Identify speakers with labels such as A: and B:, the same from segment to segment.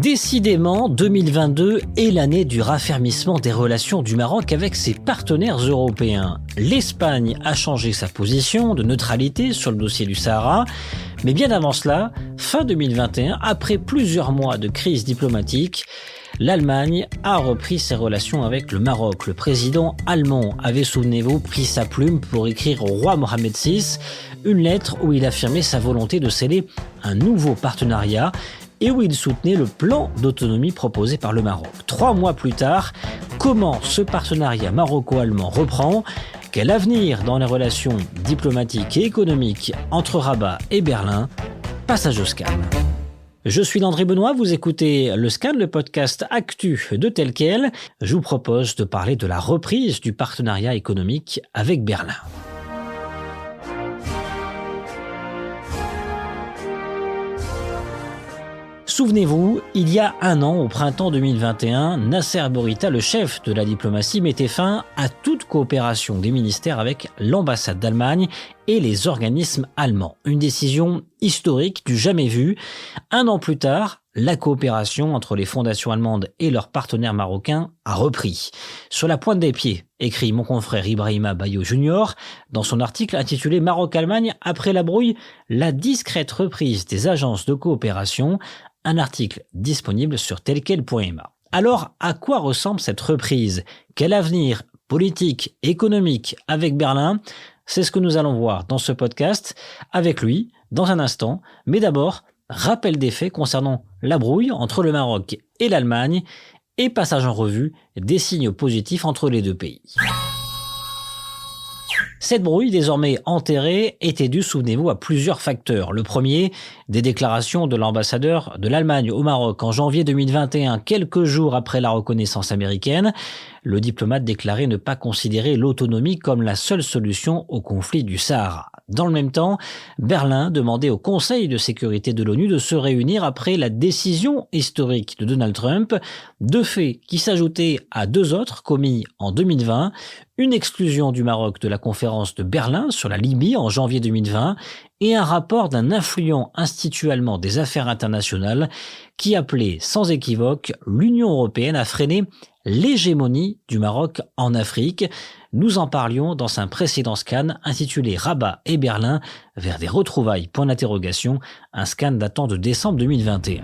A: Décidément, 2022 est l'année du raffermissement des relations du Maroc avec ses partenaires européens. L'Espagne a changé sa position de neutralité sur le dossier du Sahara, mais bien avant cela, fin 2021, après plusieurs mois de crise diplomatique, l'Allemagne a repris ses relations avec le Maroc. Le président allemand avait, souvenez-vous, pris sa plume pour écrire au roi Mohamed VI une lettre où il affirmait sa volonté de sceller un nouveau partenariat et où il soutenait le plan d'autonomie proposé par le Maroc. 3 mois plus tard, comment ce partenariat maroco-allemand reprend ? Quel avenir dans les relations diplomatiques et économiques entre Rabat et Berlin ? Passage au scan. Je suis Landry Benoît, vous écoutez le scan, le podcast Actu de Tel Quel. Je vous propose de parler de la reprise du partenariat économique avec Berlin. Souvenez-vous, il y a un an, au printemps 2021, Nasser Bourita, le chef de la diplomatie, mettait fin à toute coopération des ministères avec l'ambassade d'Allemagne et les organismes allemands. Une décision historique du jamais vu. Un an plus tard, la coopération entre les fondations allemandes et leurs partenaires marocains a repris. Sur la pointe des pieds, écrit mon confrère Ibrahima Bayo Junior dans son article intitulé Maroc-Allemagne après la brouille, la discrète reprise des agences de coopération, un article disponible sur telquel.ma. Alors, à quoi ressemble cette reprise ? Quel avenir politique, économique avec Berlin ? C'est ce que nous allons voir dans ce podcast avec lui dans un instant. Mais d'abord, rappel des faits concernant la brouille entre le Maroc et l'Allemagne et passage en revue des signes positifs entre les deux pays. Cette brouille, désormais enterrée, était due, souvenez-vous, à plusieurs facteurs. Le premier, des déclarations de l'ambassadeur de l'Allemagne au Maroc en janvier 2021, quelques jours après la reconnaissance américaine. Le diplomate déclarait ne pas considérer l'autonomie comme la seule solution au conflit du Sahara. Dans le même temps, Berlin demandait au Conseil de sécurité de l'ONU de se réunir après la décision historique de Donald Trump, deux faits qui s'ajoutaient à deux autres commis en 2020, une exclusion du Maroc de la conférence de Berlin sur la Libye en janvier 2020 et un rapport d'un influent institut allemand des affaires internationales qui appelait sans équivoque l'Union européenne à freiner l'hégémonie du Maroc en Afrique. Nous en parlions dans un précédent scan intitulé Rabat et Berlin vers des retrouvailles, point d'interrogation, un scan datant de décembre 2021.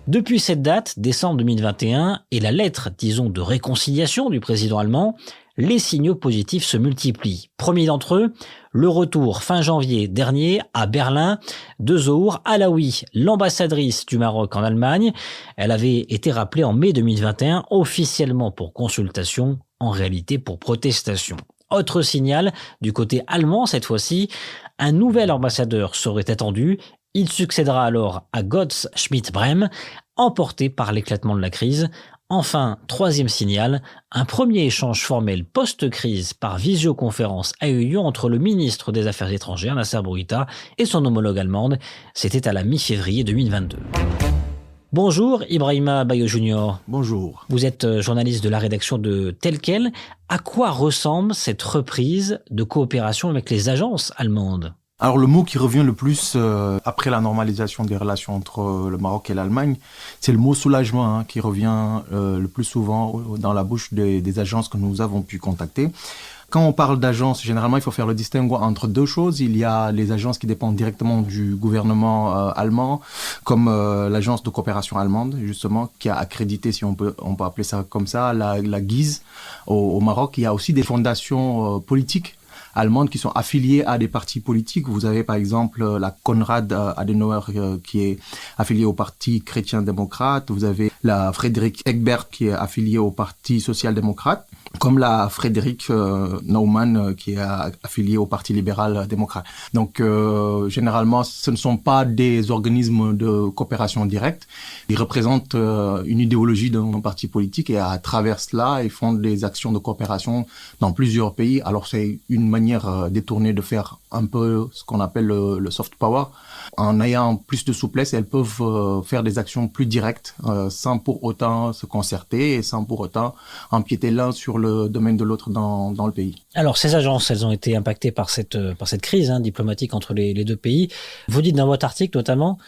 A: Depuis cette date, décembre 2021, et la lettre, disons, de réconciliation du président allemand, les signaux positifs se multiplient. Premier d'entre eux, le retour fin janvier dernier à Berlin de Zohr Alaoui, l'ambassadrice du Maroc en Allemagne. Elle avait été rappelée en mai 2021 officiellement pour consultation, en réalité pour protestation. Autre signal, du côté allemand cette fois-ci, un nouvel ambassadeur serait attendu. Il succédera alors à Götz Schmidt-Brehm, emporté par l'éclatement de la crise. Enfin, troisième signal, un premier échange formel post-crise par visioconférence a eu lieu entre le ministre des Affaires étrangères, Nasser Bourita, et son homologue allemande. C'était à la mi-février 2022. Bonjour Ibrahima Bayo Junior.
B: Bonjour.
A: Vous êtes journaliste de la rédaction de Tel Quel. À quoi ressemble cette reprise de coopération avec les agences allemandes ?
B: Alors le mot qui revient le plus après la normalisation des relations entre le Maroc et l'Allemagne, c'est le mot soulagement qui revient le plus souvent dans la bouche des agences que nous avons pu contacter. Quand on parle d'agences, généralement, il faut faire le distinguo entre deux choses. Il y a les agences qui dépendent directement du gouvernement allemand, comme l'agence de coopération allemande, justement, qui a accrédité, si on peut appeler ça comme ça, la GIZ au Maroc. Il y a aussi des fondations politiques allemandes qui sont affiliées à des partis politiques. Vous avez par exemple la Konrad Adenauer qui est affiliée au Parti chrétien-démocrate. Vous avez la Friedrich Ebert qui est affiliée au Parti social-démocrate, comme la Frédéric Naumann qui est affiliée au Parti libéral-démocrate. Donc généralement, ce ne sont pas des organismes de coopération directe. Ils représentent une idéologie d'un parti politique et à travers cela, ils font des actions de coopération dans plusieurs pays. Alors c'est une manière détournée de faire un peu ce qu'on appelle le soft power. En ayant plus de souplesse, elles peuvent faire des actions plus directes sans pour autant se concerter et sans pour autant empiéter l'un sur le domaine de l'autre dans le pays.
A: Alors ces agences, elles ont été impactées par cette crise diplomatique entre les deux pays. Vous dites dans votre article notamment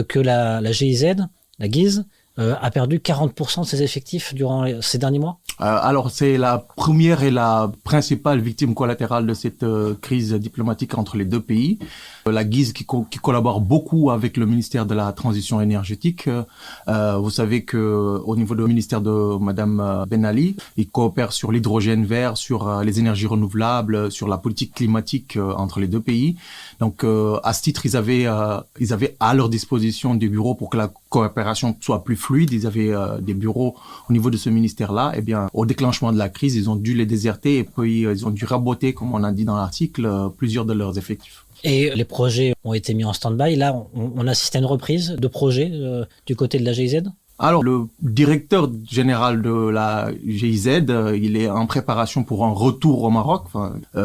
A: que la GIZ, la GIZ, a perdu 40% de ses effectifs durant ces derniers mois?
B: Alors, c'est la première et la principale victime collatérale de cette crise diplomatique entre les deux pays. La Guise qui collabore beaucoup avec le ministère de la Transition énergétique. Vous savez que au niveau du ministère de Madame Ben Ali, ils coopèrent sur l'hydrogène vert, sur les énergies renouvelables, sur la politique climatique entre les deux pays. Donc, à ce titre, ils avaient à leur disposition des bureaux pour que la coopération soit plus fluide. Ils avaient des bureaux au niveau de ce ministère-là. Eh bien, au déclenchement de la crise, ils ont dû les déserter et puis ils ont dû raboter, comme on a dit dans l'article, plusieurs de leurs effectifs.
A: Et les projets ont été mis en stand-by. Là, on assiste à une reprise de projets du côté de la GIZ?
B: Alors, le directeur général de la GIZ, il est en préparation pour un retour au Maroc.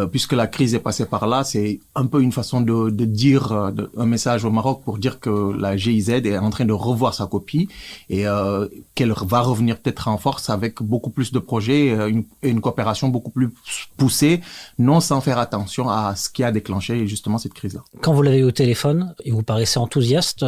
B: Puisque la crise est passée par là, c'est un peu une façon de dire un message au Maroc pour dire que la GIZ est en train de revoir sa copie et qu'elle va revenir peut-être en force avec beaucoup plus de projets et une coopération beaucoup plus poussée, non sans faire attention à ce qui a déclenché justement cette crise-là.
A: Quand vous l'avez eu au téléphone, et vous paraissez enthousiaste,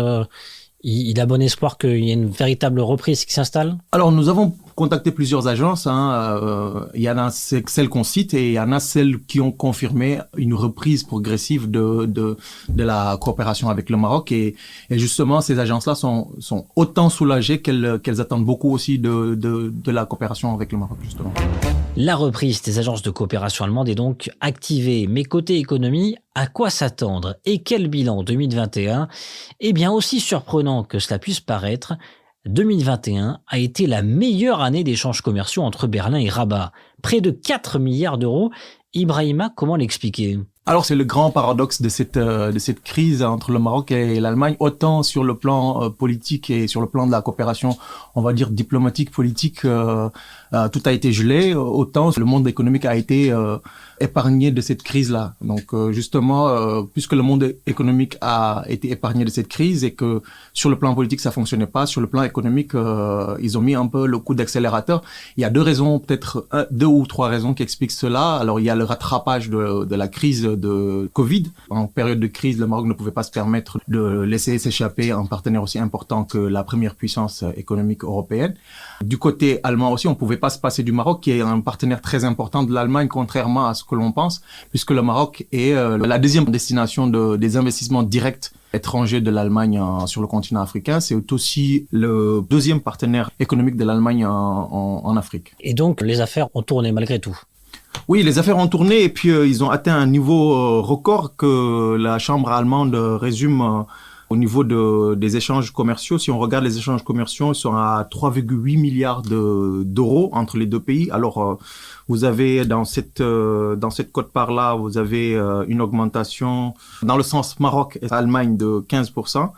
A: il a bon espoir qu'il y ait une véritable reprise qui s'installe? Alors,
B: nous avons contacté plusieurs agences. Il y en a celles qu'on cite et il y en a celles qui ont confirmé une reprise progressive de la coopération avec le Maroc. Et justement, ces agences-là sont autant soulagées qu'elles attendent beaucoup aussi de la coopération avec le Maroc, justement.
A: La reprise des agences de coopération allemandes est donc activée. Mais côté économie, à quoi s'attendre et quel bilan 2021? Eh bien, aussi surprenant que cela puisse paraître, 2021 a été la meilleure année d'échanges commerciaux entre Berlin et Rabat. Près de 4 milliards d'euros. Ibrahima, comment l'expliquer?
B: Alors, c'est le grand paradoxe de cette crise entre le Maroc et l'Allemagne, autant sur le plan politique et sur le plan de la coopération, on va dire diplomatique, politique, tout a été gelé, autant le monde économique a été épargné de cette crise-là. Donc, justement, puisque le monde économique a été épargné de cette crise et que sur le plan politique, ça fonctionnait pas, sur le plan économique, ils ont mis un peu le coup d'accélérateur. Il y a deux raisons, peut-être deux ou trois raisons qui expliquent cela. Alors, il y a le rattrapage de la crise de Covid. En période de crise, le Maroc ne pouvait pas se permettre de laisser s'échapper un partenaire aussi important que la première puissance économique européenne. Du côté allemand aussi, on pouvait pas se passer du Maroc, qui est un partenaire très important de l'Allemagne, contrairement à ce que l'on pense, puisque le Maroc est la deuxième destination des investissements directs étrangers de l'Allemagne sur le continent africain. C'est aussi le deuxième partenaire économique de l'Allemagne en Afrique.
A: Et donc, les affaires ont tourné malgré tout?
B: Oui, les affaires ont tourné et puis ils ont atteint un niveau record que la Chambre allemande résume au niveau des échanges commerciaux. Si on regarde les échanges commerciaux, ils sont à 3,8 milliards d'euros entre les deux pays. Alors, vous avez dans cette quote-part-là, vous avez une augmentation dans le sens Maroc et Allemagne de 15%.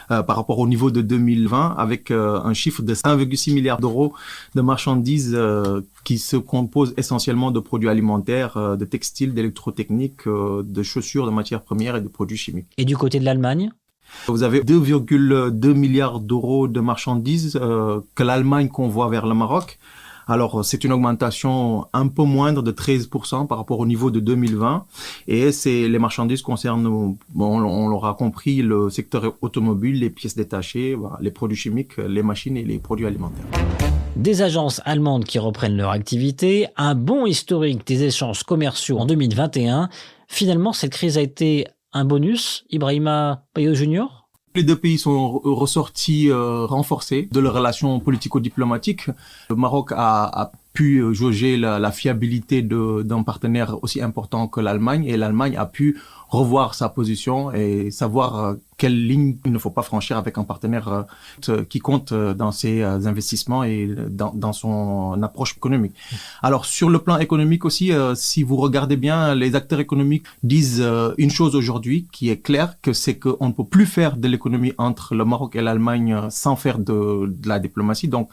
B: Par rapport au niveau de 2020, avec un chiffre de 1,6 milliard d'euros de marchandises qui se composent essentiellement de produits alimentaires, de textiles, d'électrotechnique, de chaussures, de matières premières et de produits chimiques.
A: Et du côté de l'Allemagne?
B: Vous avez 2,2 milliards d'euros de marchandises que l'Allemagne convoie vers le Maroc. Alors, c'est une augmentation un peu moindre de 13% par rapport au niveau de 2020. Et les marchandises concernent, on l'aura compris, le secteur automobile, les pièces détachées, les produits chimiques, les machines et les produits alimentaires.
A: Des agences allemandes qui reprennent leur activité, un bond historique des échanges commerciaux en 2021. Finalement, cette crise a été un bonus, Ibrahima Payo Junior?
B: Les deux pays sont ressortis renforcés de leurs relations politico-diplomatiques. Le Maroc a pu jauger la fiabilité d'un partenaire aussi important que l'Allemagne et l'Allemagne a pu revoir sa position et savoir quelle ligne il ne faut pas franchir avec un partenaire qui compte dans ses investissements et dans son approche économique. Alors, sur le plan économique aussi, si vous regardez bien, les acteurs économiques disent une chose aujourd'hui qui est claire, que c'est qu'on ne peut plus faire de l'économie entre le Maroc et l'Allemagne sans faire de la diplomatie. Donc,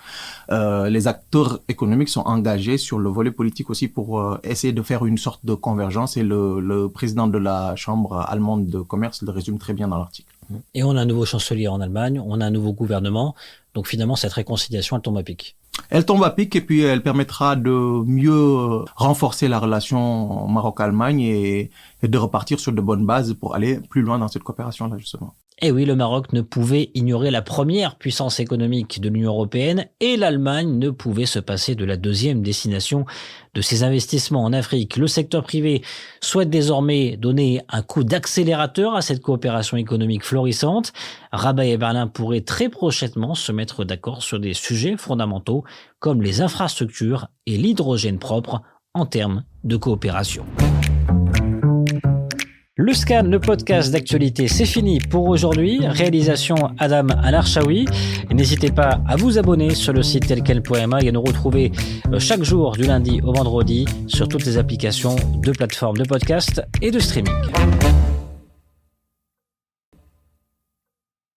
B: les acteurs économiques sont engagés sur le volet politique aussi pour essayer de faire une sorte de convergence et le président de la Chambre allemande de commerce le résume très bien dans l'article.
A: Et on a un nouveau chancelier en Allemagne, on a un nouveau gouvernement, donc finalement cette réconciliation elle tombe à pic.
B: Elle tombe à pic et puis elle permettra de mieux renforcer la relation Maroc-Allemagne et de repartir sur de bonnes bases pour aller plus loin dans cette coopération-là justement.
A: Et oui, le Maroc ne pouvait ignorer la première puissance économique de l'Union européenne et l'Allemagne ne pouvait se passer de la deuxième destination de ses investissements en Afrique. Le secteur privé souhaite désormais donner un coup d'accélérateur à cette coopération économique florissante. Rabat et Berlin pourraient très prochainement se mettre d'accord sur des sujets fondamentaux comme les infrastructures et l'hydrogène propre en termes de coopération. Le Scan, le podcast d'actualité, c'est fini pour aujourd'hui. Réalisation Adam Al-Arshawi. N'hésitez pas à vous abonner sur le site telquel.ma et à nous retrouver chaque jour du lundi au vendredi sur toutes les applications de plateformes de podcast et de streaming.